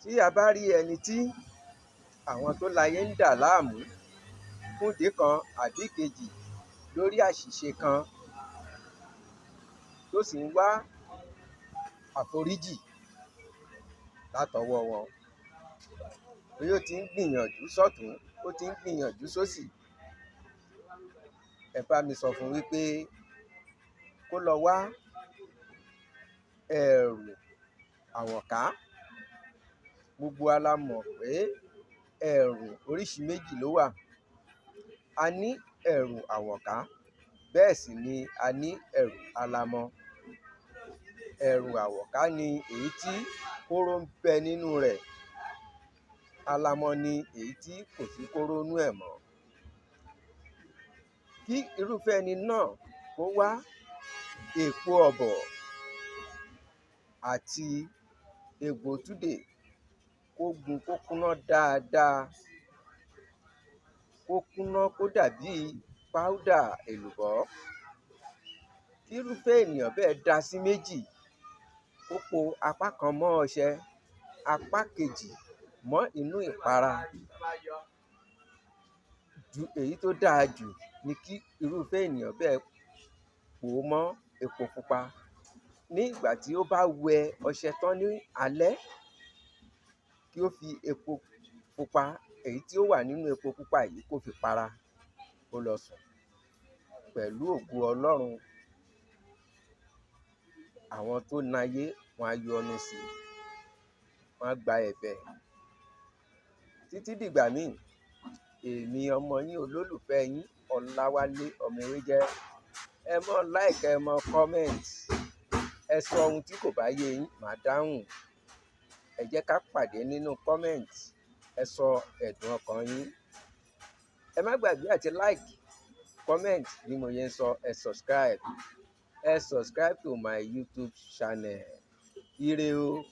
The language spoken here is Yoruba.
tí a bá rí ẹni tí àwọn tó láyé ń dà láàmú fún ìdí kan àbí kejì lórí àṣìṣe kan tó sì ń wá àforíjì látọwọ́ wọn, bí ó ti ń gbìyànjú sọ́tún ó ti ń gbìyànjú sósì, ẹ bá mi sọ fún wípé kó lọ wá ẹ̀rù àwọ̀ká. Gbogbo wa la mọ̀ pé ẹ̀rù oríṣi méjì ló wà. A ní ẹ̀rù àwọ̀ká, bẹ́ẹ̀ sì ni a ní ẹ̀rù alamọ. Ẹ̀rù àwọ̀ká ni èyí tí kóró ń bẹ nínú rẹ̀. Alamọ ni èyí tí kò sí kóró nínú ẹ̀ mọ́. Kí irúfẹ́ ẹni náà kó wá èpo ọ̀bọ̀ àti egbò túdè kó gun kó kúnná dáadáa, kó kúnná kó dàbí páúdà èlùbọ́. Kí irúfẹ́ ènìyàn bẹ́ẹ̀ dá sí méjì, kó po apá kan mọ́ ọṣẹ, apá kejì mọ́ inú ìpara. Èyí tó dáa jù ni kí irúfẹ́ ènìyàn bẹ́ẹ̀ pò ó mọ́ epo pupa. Ní ìgbà tí ó bá wẹ ọṣẹ tán ní alẹ́, kí ó fi epo pupa, èyí tí ó wà nínú epo pupa yìí kó fi para, kó lọ sùn. Pẹ̀lú ògo Ọlọ́run, àwọn tó náyé wọn á yọ́nú sí i, wọn á gba ẹ̀bẹ̀. Títí dìgbà míì, èmi ọmọ yín olólùfẹ́ yín Ọláwálé ọmọ Ewéjẹ́. Ẹ mọ́ like, ẹ mọ́ comment, ẹ sọ ohun tí kò bá yé yín, màá dáhùn. Ẹ jẹ́ ká pàdé nínú comment, ẹ sọ ẹ̀dùn ọkàn yín. Ẹ má gbàgbé àti like, comment bí mo yẹn sọ, ẹ subscribe. Ẹ subscribe to my YouTube channel. Ire o.